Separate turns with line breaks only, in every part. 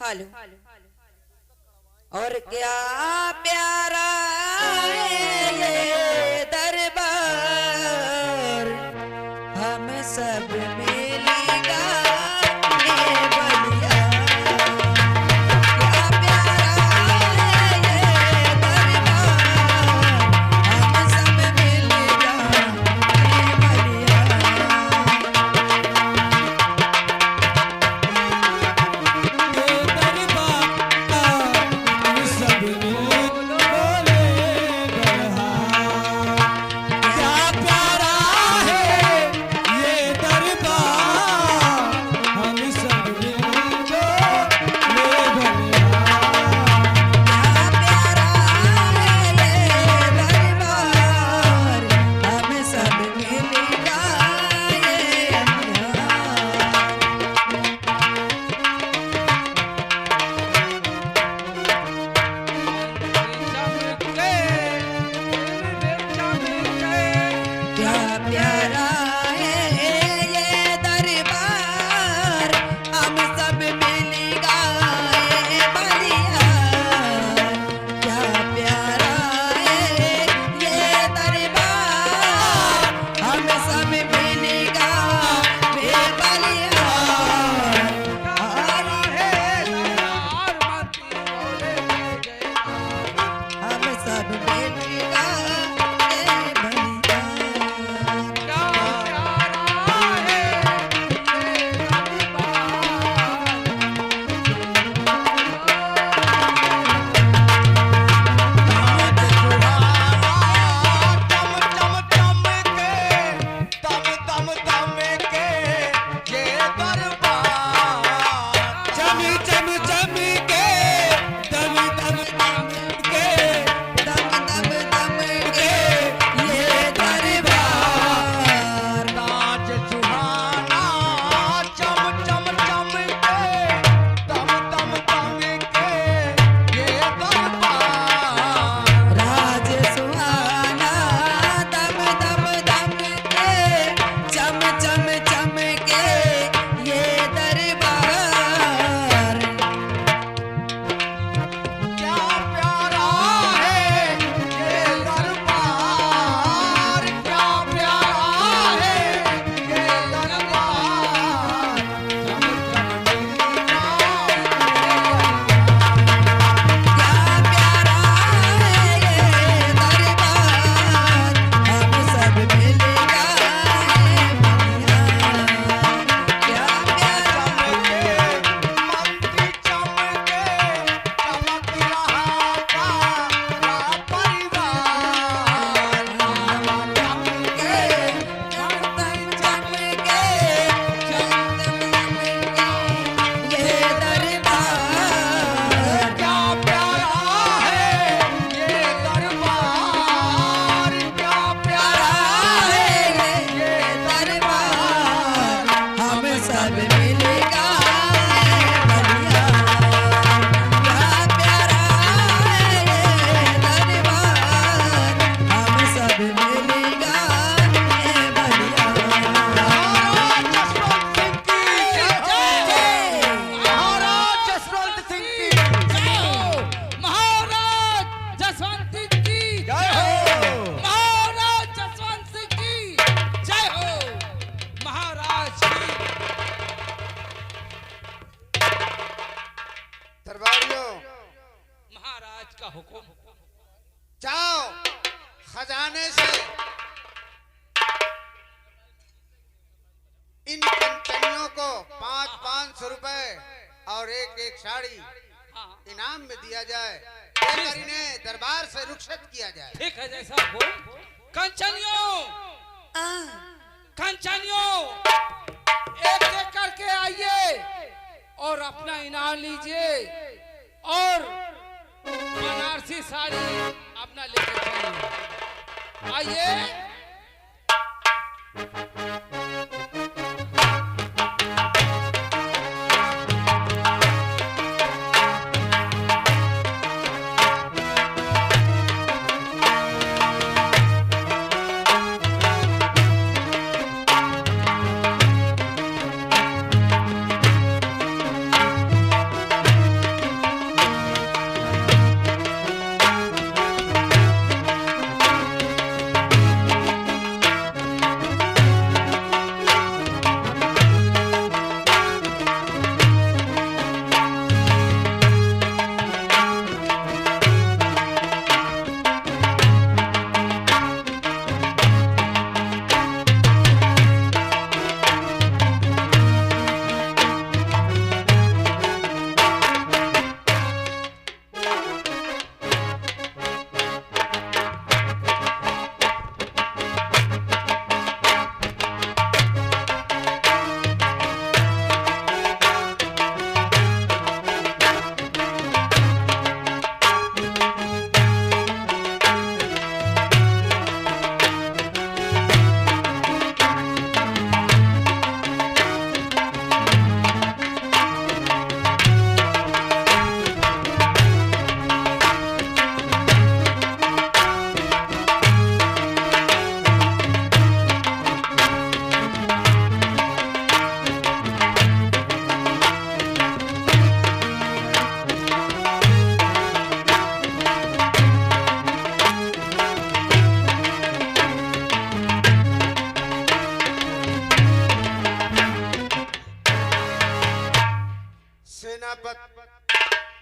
Hello. और क्या प्यारा है ये दरबार, हम सब मिलेगा ये बलिया। क्या प्यारा है ये दरबार, हम सब मिलेगा ये बलिया।
महाराज का हुक्म।
जाओ खजाने से इन कंचनियों को 500 रुपए और एक साड़ी इनाम में दिया जाए, इन्हें दरबार से रुखसत किया जाए।
ठीक है, जैसा बोल। कंचनियों कंचनियों, एक एक करके आइए और अपना इनाम लीजिए और बनारसी साड़ी अपना लेके चलिए। आइए।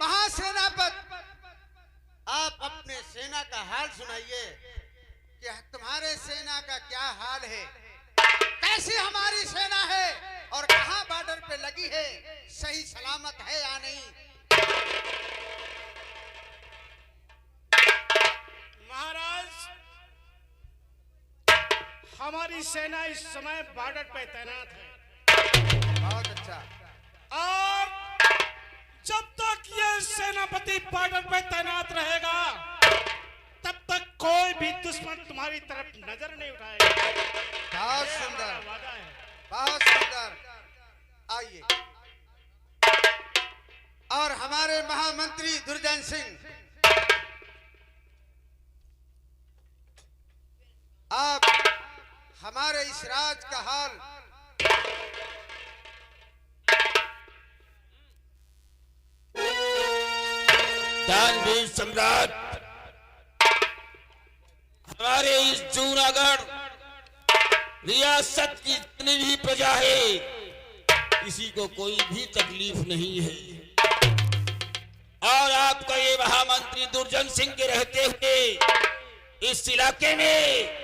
महासेनापत, आप अपने सेना का हाल सुनाइए कि तुम्हारे सेना का क्या हाल है, कैसी हमारी सेना है और कहां बॉर्डर पे लगी है, सही सलामत है या नहीं।
महाराज, हमारी सेना इस समय बॉर्डर पे तैनात है।
बहुत अच्छा।
और जब तक ये सेनापति बॉर्डर पे तैनात रहेगा तब तक कोई भी दुश्मन तुम्हारी तरफ नजर नहीं उठाएगा।
बहुत सुंदर,
वादा है।
बहुत सुंदर। आइए। और हमारे महामंत्री दुर्जन सिंह, आप हमारे इस राज का हाल
दानवीर सम्राट, हमारे इस जूनागढ़ रियासत की जितनी भी प्रजा है, किसी को कोई भी तकलीफ नहीं है। और आपका ये महामंत्री दुर्जन सिंह के रहते हुए इस इलाके में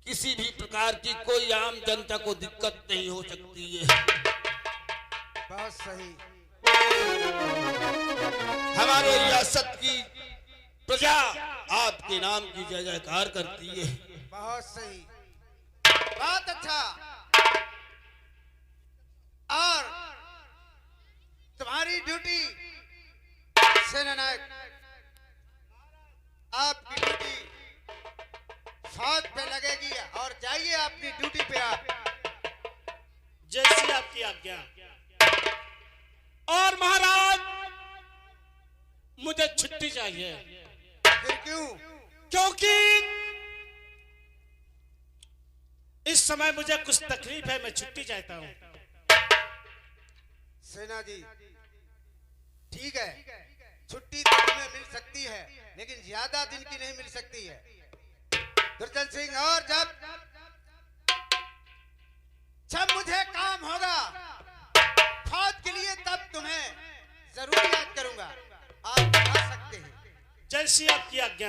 किसी भी प्रकार की कोई आम जनता को दिक्कत नहीं हो सकती है।
बहुत सही।
हमारे रियासत की प्रजा आपके नाम की जय जयकार करती है।
बहुत सही, बहुत अच्छा। और तुम्हारी ड्यूटी सेनानायक, आपकी ड्यूटी फौज पे लगेगी और जाइए अपनी ड्यूटी पे आप।
जैसी आपकी आज्ञा। और महाराज, मुझे छुट्टी चाहिए।
फिर क्यों?
क्योंकि इस समय मुझे कुछ तकलीफ है, मैं छुट्टी चाहता हूँ।
सेना जी, ठीक है, छुट्टी तो तुम्हें मिल सकती है, लेकिन ज्यादा दिन की नहीं मिल सकती है दुर्जन सिंह। और जब मुझे काम होगा फौज के लिए, तब तुम्हें जरूर याद करूंगा। आप आ सकते हैं।
जैसी आपकी आज्ञा।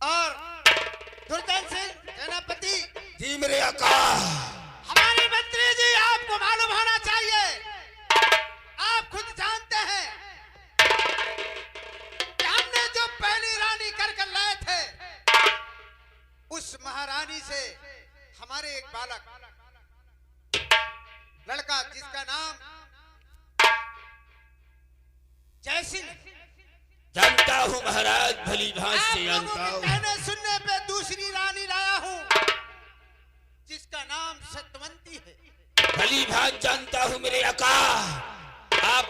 और दुर्जन सिंह सेनापति
जी मेरे आका।
हमारे मंत्री जी, आपको मालूम होना चाहिए, आप खुद जानते हैं कि हमने जो पहली रानी कर लाए थे, उस महारानी से हमारे एक बालक लड़का जिसका नाम जयसिंह,
जानता हूँ महाराज, भली भांति से जानता हूँ।
कहने सुनने पे दूसरी रानी लाया हूँ जिसका नाम सतवंती है।
भली भांति जानता हूँ मेरे आका। आप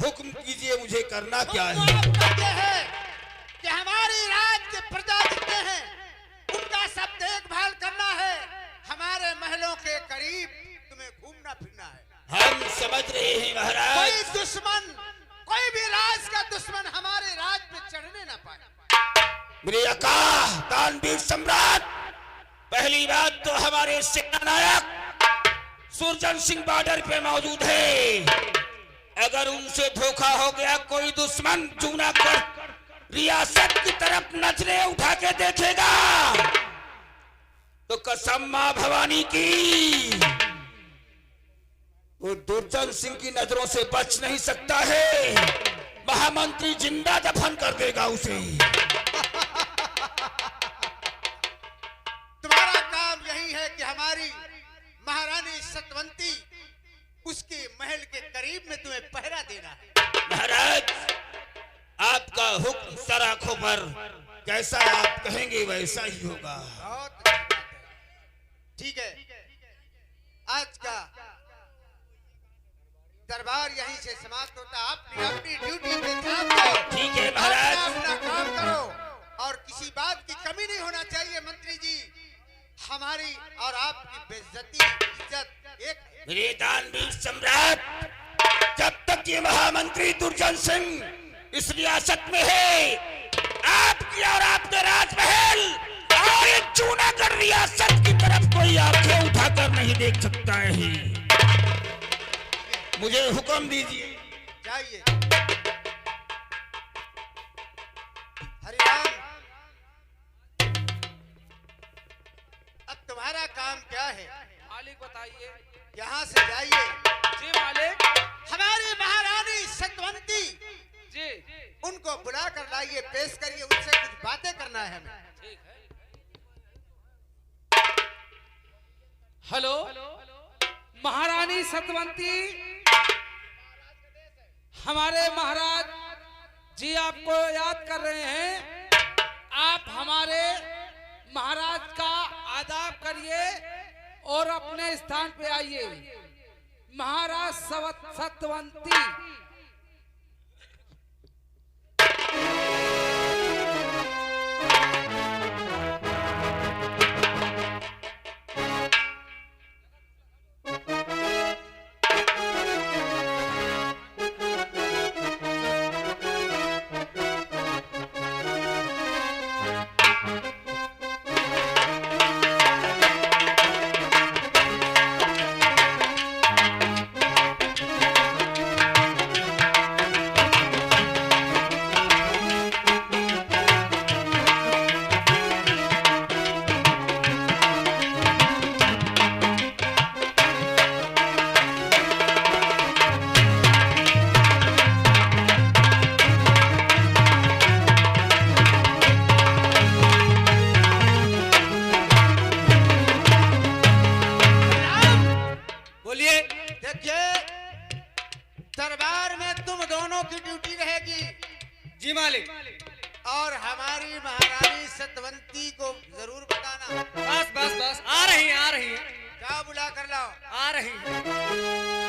हुक्म कीजिए, मुझे करना क्या है?
आपका है कि हमारी राज के प्रजा जितने हैं उनका सब देखभाल करना है। हमारे महलों के करीब तुम्हें घूमना फिरना है।
हम समझ रहे हैं महाराज।
कोई दुश्मन, कोई भी राज का दुश्मन हमारे राज पे चढ़ने ना पाए।
मेरे आका दानवीर सम्राट, पहली बात तो हमारे सेनानायक सुरजन सिंह बॉर्डर पे मौजूद है। अगर उनसे धोखा हो गया, कोई दुश्मन जूनागढ़ रियासत की तरफ नजरें उठा के देखेगा तो कसम मां भवानी की, वो दुर्जन सिंह की नजरों से बच नहीं सकता है। महामंत्री जिंदा दफन कर देगा उसे।
तुम्हारा काम यही है कि हमारी महारानी सतवंती, उसके महल के करीब में तुम्हें पहरा देना है।
महाराज, आपका हुक्म सर आंखों पर, जैसा आप कहेंगे वैसा ही होगा।
बहुत अच्छी बात है। ठीक है, आज का दरबार यहीं से समाप्त होता। आप अपनी ड्यूटी पे ध्यान दो।
ठीक है महाराज।
अपना काम करो और किसी बात की कमी नहीं होना चाहिए। मंत्री जी, हमारी और आपकी बेइज्जती इज्जत एक है।
मेरे दानवीर सम्राट, जब तक ये महामंत्री दुर्जन सिंह इस रियासत में है, आपकी और आपके राजमहल और ये जूनागढ़ रियासत की तरफ कोई आंखें उठाकर नहीं देख सकता है। मुझे हुक्म दीजिए।
जाइए। हरिराम, अब तुम्हारा काम क्या है?
मालिक बताइए।
यहाँ से जाइए।
जी मालिक।
हमारी महारानी सतवंती,
जी
उनको बुला कर लाइए, पेश करिए, उनसे कुछ बातें करना है हमें।
ठीक है। हेलो महारानी सतवंती, हमारे महाराज जी आपको याद कर रहे हैं। आप हमारे महाराज का आदाब करिए और अपने स्थान पे आइए। महाराज सतवंती।
देखिए, दरबार में तुम दोनों की ड्यूटी रहेगी।
जी मालिक।
और हमारी महारानी सतवंती को जरूर बताना।
बस बस बस, आ रही है, आ रही है,
क्या बुला कर लाओ।
आ रही है।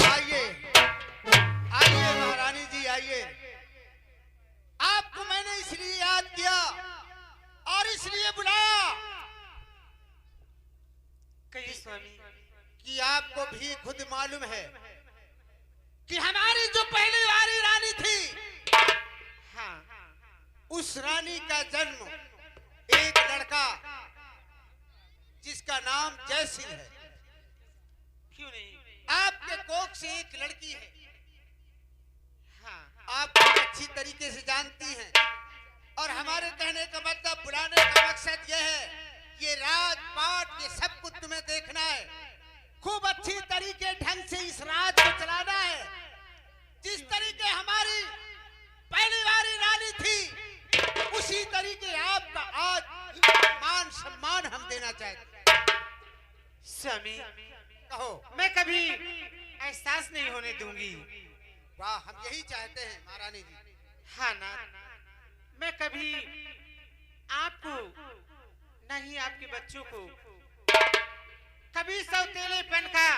आइए, आइए महारानी जी, आइए। आपको मैंने इसलिए याद किया और इसलिए बुलाया
कहिए स्वामी।
कि आपको भी खुद मालूम है कि हमारी जो पहली वाली रानी थी,
हाँ,
उस रानी का जन्म एक लड़का जिसका नाम जयसिंह है।
क्यों नहीं?
आपके कोख से एक लड़की है,
हाँ,
आप बहुत अच्छी तरीके से जानती हैं। और हमारे कहने का मतलब, बुलाने का मकसद यह है कि राज पाट ये सब कुछ तुम्हें देखना है। खूब अच्छी तरीके ढंग से इस राज को चलाना है। जिस तरीके हमारी पहली वाली रानी थी, उसी तरीके आपका आज मान सम्मान हम देना चाहते।
स्वामी,
कहो।
मैं कभी एहसास नहीं होने दूंगी।
वाह, हम यही चाहते हैं महारानी जी।
हाँ ना, मैं कभी आपको नहीं आपके बच्चों को कभी सौतेलेपन का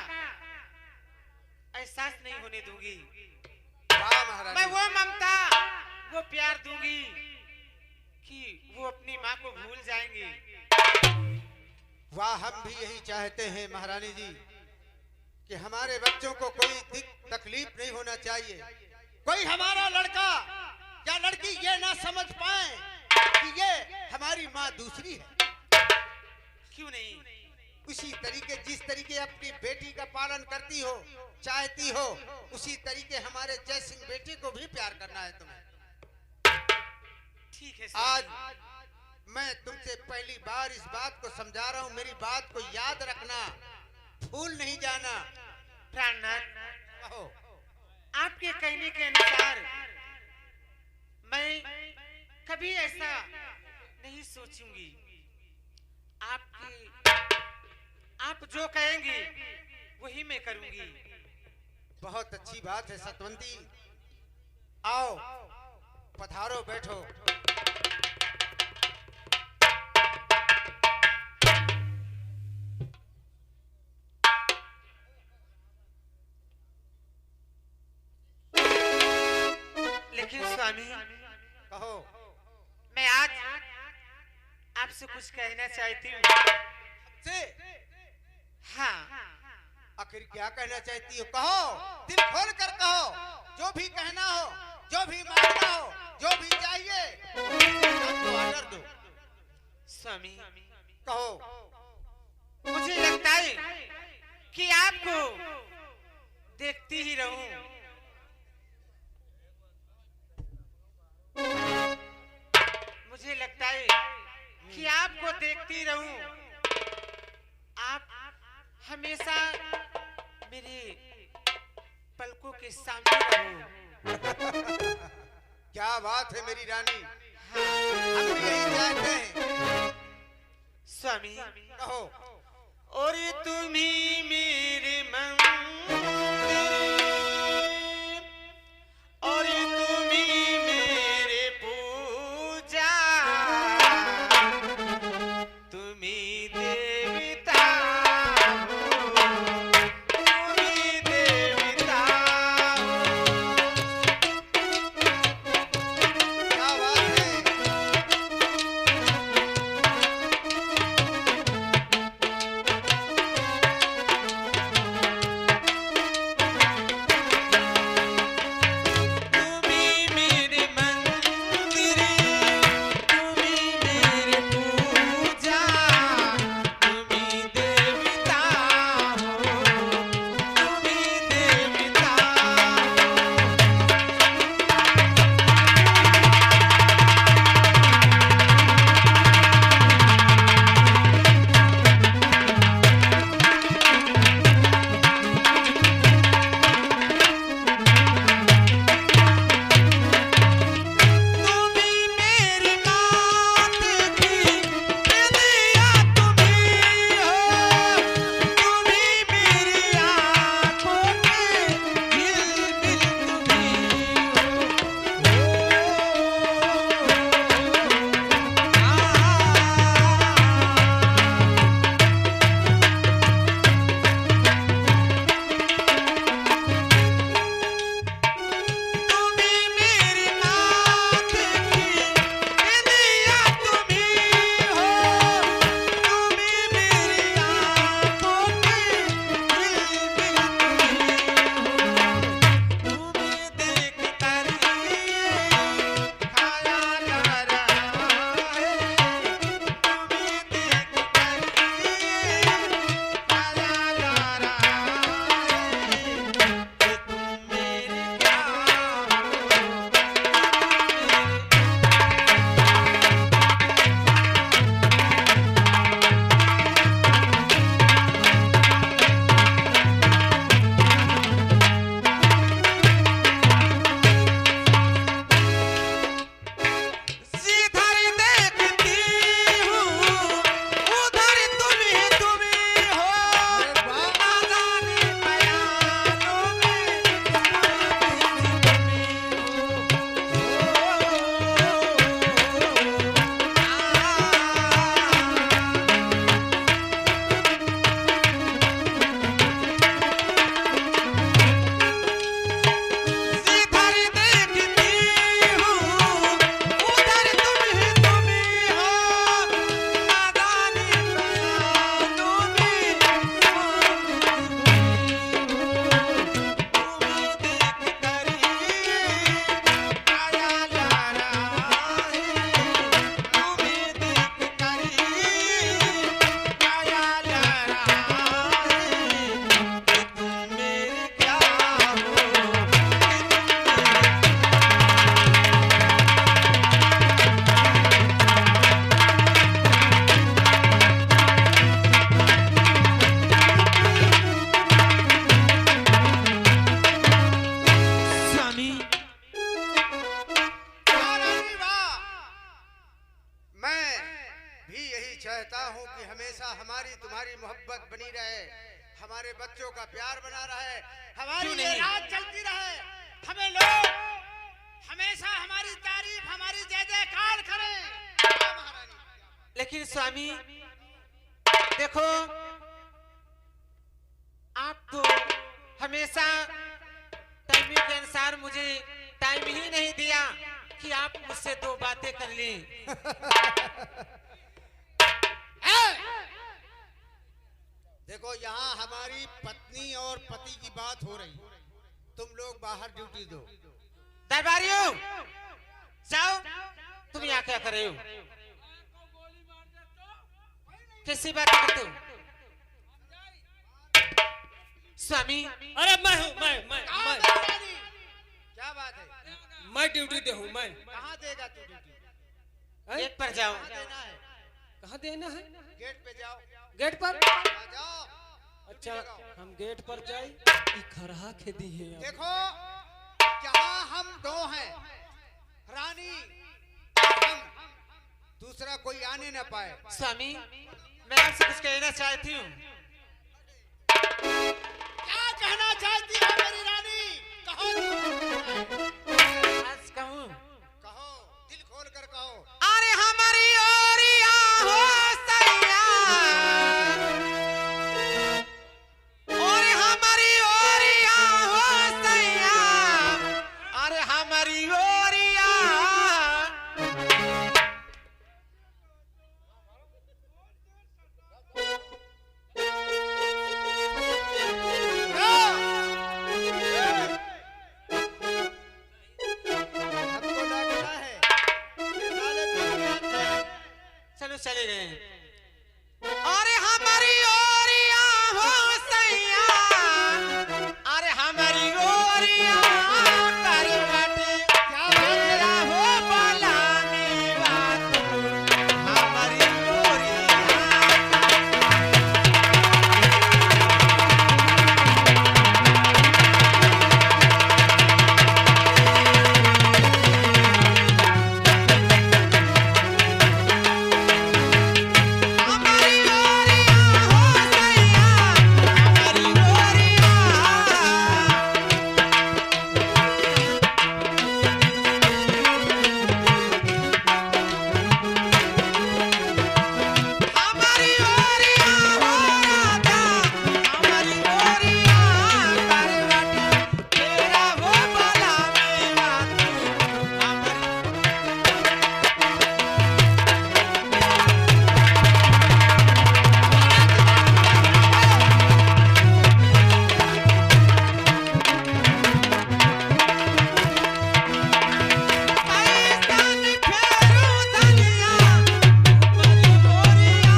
एहसास नहीं होने दूंगी।
वाह महारानी।
मैं वो ममता, वो प्यार दूंगी कि वो अपनी माँ को भूल जाएंगे।
वाह, हम भी यही चाहते हैं महारानी जी कि हमारे बच्चों को कोई तकलीफ नहीं होना चाहिए। कोई हमारा लड़का या लड़की ये ना समझ पाए कि ये हमारी माँ दूसरी है।
क्यों नहीं?
उसी तरीके, जिस तरीके अपनी बेटी का पालन करती हो, चाहती हो, उसी तरीके हमारे जयसिंह बेटे को भी प्यार करना है तुम्हें।
ठीक है
आज
स्वामी।
मैं तुमसे पहली बार इस बात को समझा रहा हूँ, मेरी बात को याद रखना, भूल नहीं जाना।
प्राणनाथ,
कहो।
आपके कहने के अनुसार मैं कभी ऐसा नहीं सोचूंगी। आप जो कहेंगे वही मैं करूंगी।
बहुत अच्छी बात है सतवंती। आओ, पधारो, बैठो।
लेकिन स्वामी,
कहो।
मैं आज आपसे कुछ कहना चाहती हूँ।
से
हाँ,
आखिर क्या कहना चाहती हो? कहो, दिल खोल कर कहो। जो भी कहना हो, जो भी मांगना हो, जो भी चाहिए सब तो ऑर्डर दो।
स्वामी
कहो।
मुझे लगता है कि आपको देखती ही रहूं। मुझे लगता है कि आपको देखती रहूं। आप हमेशा मेरे पलकों के सामने रहो।
क्या बात है मेरी रानी,
हाँ,
हम भी यही चाहते हैं।
स्वामी
कहो।
और तुम ही मेरे मंदिर, और तुम ही मेरे पूजा, तुम ही देवता हो, तुम ही देवता हो।
क्या बात है। हमारे बच्चों का प्यार बना रहे, हमारी
क्यों
ये
नहीं?
रात चलती रहे, हमें लोग हमेशा हमारी तारीफ, हमारी जय जयकार करें। हाँ महारानी।
लेकिन स्वामी देखो, आप तो हमेशा टाइमिंग के अनुसार मुझे टाइम ही नहीं दिया कि आप मुझसे दो बातें कर लें।
देखो यहाँ हमारी पत्नी और पति की बात हो रही, तुम लोग बाहर ड्यूटी दो।
दरबारियों जाओ, तुम यहाँ क्या कर रहे हो? किससे बात करते हो? स्वामी
अरे मैं हूँ मैं
क्या बात है?
मैं ड्यूटी दे हूँ मैं।
कहाँ देगा तू ड्यूटी?
गेट पर जाओ।
कहाँ देना है?
कहाँ देना है?
गेट पे जाओ।
गेट पर?
आ जाओ।
अच्छा हम गेट पर जाए। खरहा खेती है यहाँ।
देखो यहाँ हम दो हैं, रानी और हम, दूसरा कोई आने न पाए।
स्वामी मैं आपसे कुछ कहना चाहती हूँ।
क्या कहना चाहती है मेरी रानी? कहो।
आज कहूँ?
कहो, दिल खोल कर कहो।
अरे हमारी ओरिया हो सैया, और हमारी ओरिया हो सैया, अरे हमारी ओरिया।
हमको लगता है ये साले तो
चलो चले गए। अरे हमारी ओरिया हो सैया, अरे हमारी ओरिया करवटे तेरा हो बलाने बात, हमारी ओरिया। हमारी ओरिया हो सैया, हमारी ओरिया। हमारी ओरिया हो राजा, हमारी ओरिया करवटे तेरा हो बलाने बात, हमारी। ऐसान फेरू धनिया हमारी ओरिया।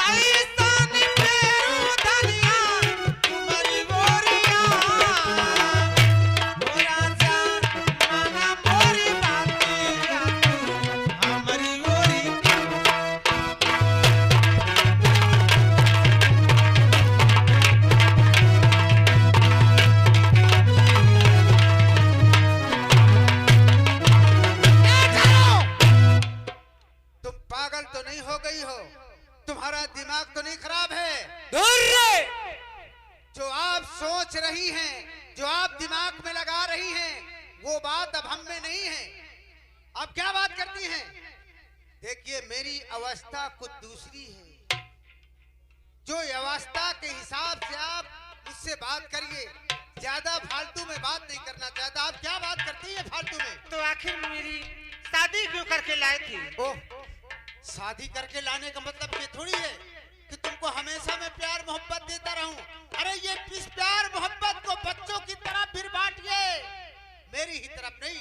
ऐसान फेरू धनिया हमारी ओरिया। हो राजा माना मोरी बातिया तू हमारी ओरिया।
तुम पागल तो नहीं हो गई हो? तुम्हारा दिमाग तो नहीं खराब है?
दूर रे!
जो आप सोच रही हैं, जो आप दिमाग में लगा रही हैं, वो बात अब हम में नहीं है। अब क्या बात करती हैं? देखिए मेरी अवस्था कुछ दूसरी है। जो अवस्था के हिसाब से आप मुझसे बात करिए, ज्यादा फालतू में बात नहीं करना चाहता। आप क्या बात करती है फालतू में?
तो आखिर मेरी शादी क्यों करके लाए थे?
ओह, शादी करके लाने का मतलब ये थोड़ी है कि तुमको हमेशा मैं प्यार मोहब्बत देता रहूं। अरे ये इस प्यार मोहब्बत को बच्चों की तरफ फिर बांटिए, मेरी ही तरफ नहीं।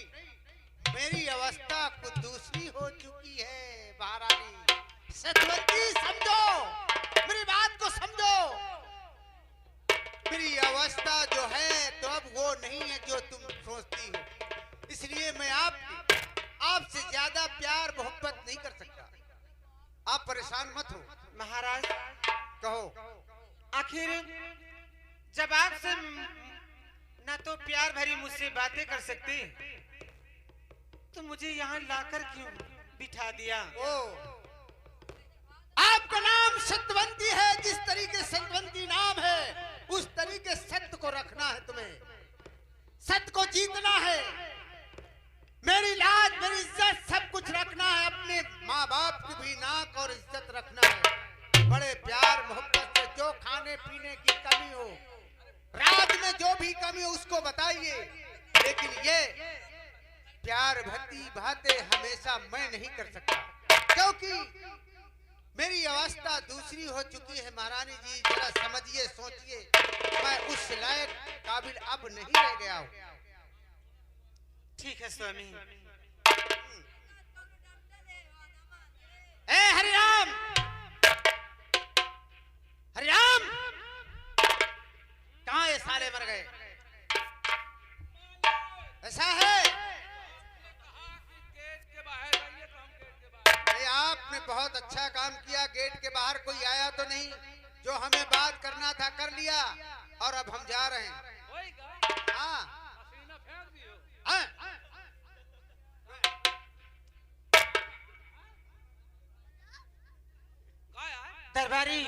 मेरी अवस्था कुछ दूसरी हो चुकी है महारानी। सतवंती समझो, मेरी बात को समझो। मेरी अवस्था जो है तो अब वो नहीं है जो तुम सोचती हो। इसलिए मैं आपसे ज्यादा प्यार मोहब्बत नहीं कर सकता। आप परेशान मत हो।
महाराज
कहो।
आखिर जब आपसे ना तो प्यार भरी मुझसे बातें कर सकते, तो मुझे यहाँ लाकर क्यों बिठा दिया?
ओ, आपका नाम सत्यवंती है। जिस तरीके सत्यवंती नाम है उस तरीके सत्य को रखना है तुम्हें। सत्य को जीतना है। मेरी लाज, मेरी इज्जत सब कुछ रखना है। अपने माँ बाप की भी नाक और इज्जत रखना है। बड़े प्यार मोहब्बत से जो खाने पीने की कमी हो, रात में जो भी कमी हो उसको बताइए। लेकिन ये प्यार भक्ति बातें हमेशा मैं नहीं कर सकता, क्योंकि मेरी अवस्था दूसरी हो चुकी है। महारानी जी जरा समझिए, सोचिए, मैं उस लायक काबिल अब नहीं रह गया हूँ।
ठीक है स्वामी।
ए हरिराम, हरिराम, कहाँ ये साले मर गए? ऐसा है
गेट के बाहर रहिए तो हम गेट के बाहर।
नहीं, आपने बहुत अच्छा काम किया। गेट के बाहर कोई आया तो नहीं, जो हमें बात करना था कर लिया, और अब हम जा रहे हैं।
होएगा
हाँ
पसीना फेंक दियो।
हाँ।
काय है
दरबारी,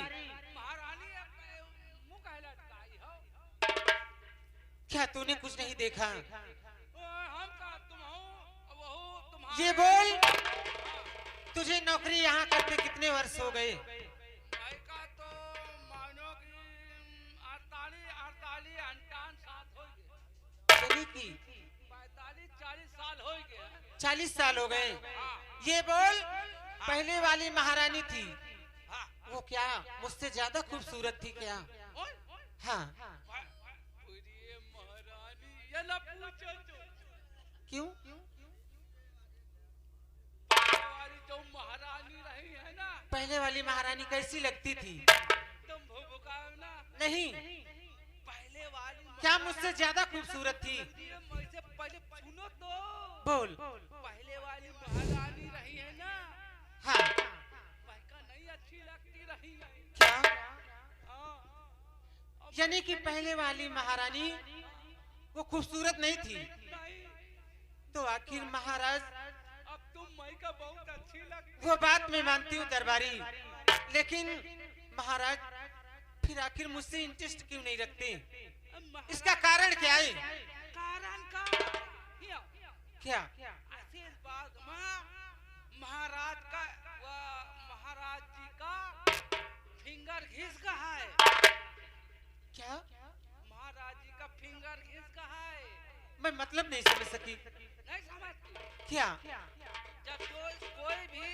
महारानी अपने मुंह काहे लटकाई हो?
क्या तूने कुछ नहीं देखा?
हम का तुम हो वो तुम्हारे
ये बोल, तुझे नौकरी यहाँ करते कितने वर्ष हो गए?
भाई का तो मानो कि 48 साल हो गए।
यानी कि
45-40 साल हो गए।
40 साल हो गए।
हाँ
ये बोल, पहले वाली महारानी थी,
हाँ
वो क्या मुझसे ज्यादा खूबसूरत थी क्या?
ओए
हाँ।
पूरी महारानी ये ना पूछो तो
क्यों?
पहले वाली जो महारानी रही है ना,
पहले वाली महारानी कैसी लगती थी?
तुम भुभुकाओ ना।
नहीं,
पहले वाली
क्या मुझसे ज्यादा खूबसूरत थी?
मुझसे पहले सुनो तो।
बोल।
पहले वाली महारानी रही है ना,
हाँ।
महका नहीं अच्छी लगती रही है।
क्या?
हाँ
यानी कि पहले वाली महारानी वो खूबसूरत नहीं थी,
नहीं,
तो आखिर महाराज?
अब तुम महका बहुत अच्छी लगती।
वो बात मैं मानती हूँ दरबारी, लेकिन महाराज फिर आखिर मुझसे इंटरेस्ट क्यों नहीं रखते? इसका कारण क्या है?
कारण का
क्या?
असल बात महाराज का महाराज जी का फिंगर घिस का है।
क्या?
महाराज जी का फिंगर घिस का है।
मैं मतलब नहीं समझ सकी।
नहीं समझती?
क्या?
जब कोई भी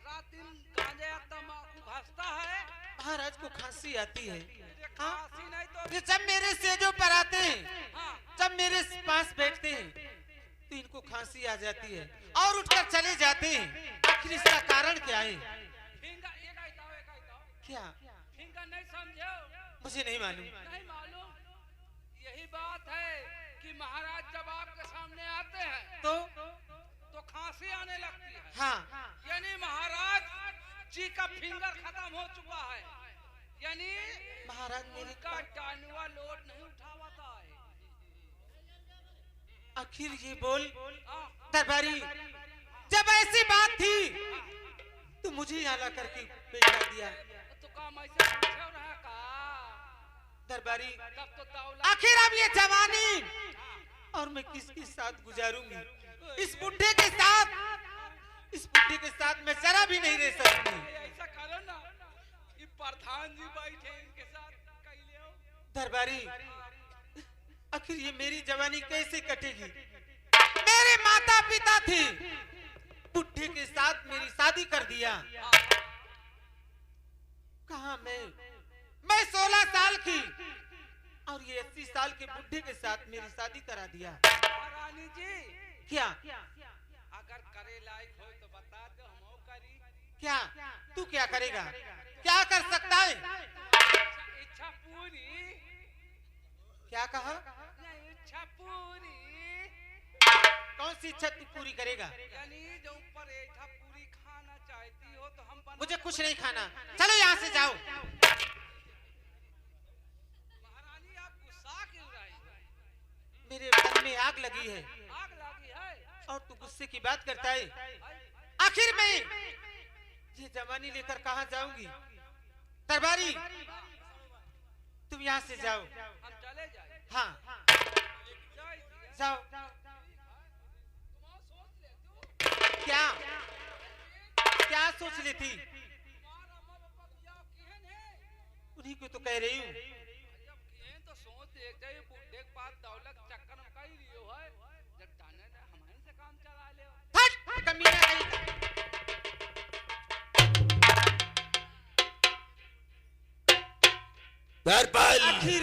रात दिन गांजा या तंबाकू घसता है,
महाराज को खांसी आती है।
ये
हाँ?
खांसी नहीं तो
ये जब मेरे सेजों पर आते हैं,
हाँ
जब मेरे पास बैठते हैं, तो इनको खांसी आ जाती है और उठकर चले जाते हैं। आखिर इसका कारण क्या है?
फिंगर एक आई ताओ।
क्या?
फिंगर नहीं समझो?
मुझे नहीं मालूम।
नहीं मालूम? यही बात है कि महाराज जब आपके सामने आते हैं तो खांसी आने लगती है।
हाँ।
यानी महाराज जी का फिंगर खत्म हो चुका है, यानी
महाराज मेरे
उनका टानुआ लोड नहीं उठा पाता है।
आखिर ये बोल
हाँ,
दरबारी, जब ऐसी बात थी तो मुझे यहाँ ला करके बैठा दिया।
तो काम ऐसे पूछे रहा का?
दरबारी,
तब तो दौलत
आखिर अब ये जवानी और मैं किसके साथ गुजारूंगी? इस बुढ़े के साथ, इस बुढ़े के साथ मैं जरा भी नहीं रह सकूंगी।
ऐसा करो ना, ये प्रधान जी बैठे इनके साथ कैले हो।
दरबारी, आखिर ये मेरी जवानी कैसे कटेगी? मेरे माता पिता थे, बुढ़े के साथ मेरी शादी कर दिया। कहा मैं 16 साल की और ये 80 साल के बुढ़े के साथ मेरी शादी करा दिया।
महारानी जी
क्या?
अगर करे लायक हो तो बता दो, हम करी।
क्या? तू क्या करेगा? क्या कर सकता है?
इच्छा पूरी।
क्या कहा?
नहीं, इच्छा पूरी
कौन सी इच्छा तू पूरी करेगा?
यानी जो ऊपर इच्छा पूरी खाना चाहती हो तो हम बना।
मुझे कुछ नहीं खाना, चलो यहाँ से जाओ।
महारानी आप गुस्सा क्यों रही?
मेरे मन में आग लगी है
आग लगी है
और तू गुस्से की बात करता है। आखिर मैं ये जवानी लेकर कहाँ जाऊंगी? दरबारी, तुम यहाँ से जाओ।
हम चले जाए।
हाँ,
जाए दिया।
जाओ।
तुम सोच ले तू
क्या? क्या सोच लेती?
तुम्हारा अम्मा पापा क्या किहन है?
उन्हीं को तो कह रही हूँ।
जब किहन तो सोच देख जाए, बुढ़े के पास दौलत चक्कर में कही लियो है। जब जाने ने हमारे से काम
कमीना कहीं का।
धरपाल
आखिर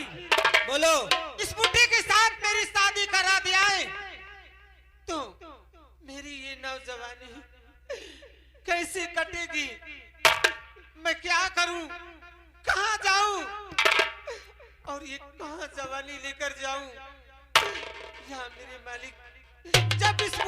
बोलो।
इस बुढ़े के साथ मेरी शादी करा दिया है तो मेरी ये नौजवानी कैसे कटेगी? मैं क्या करूं? कहां जाऊं? और ये कहां जवानी लेकर जाऊं? या मेरे मालिक, जब इस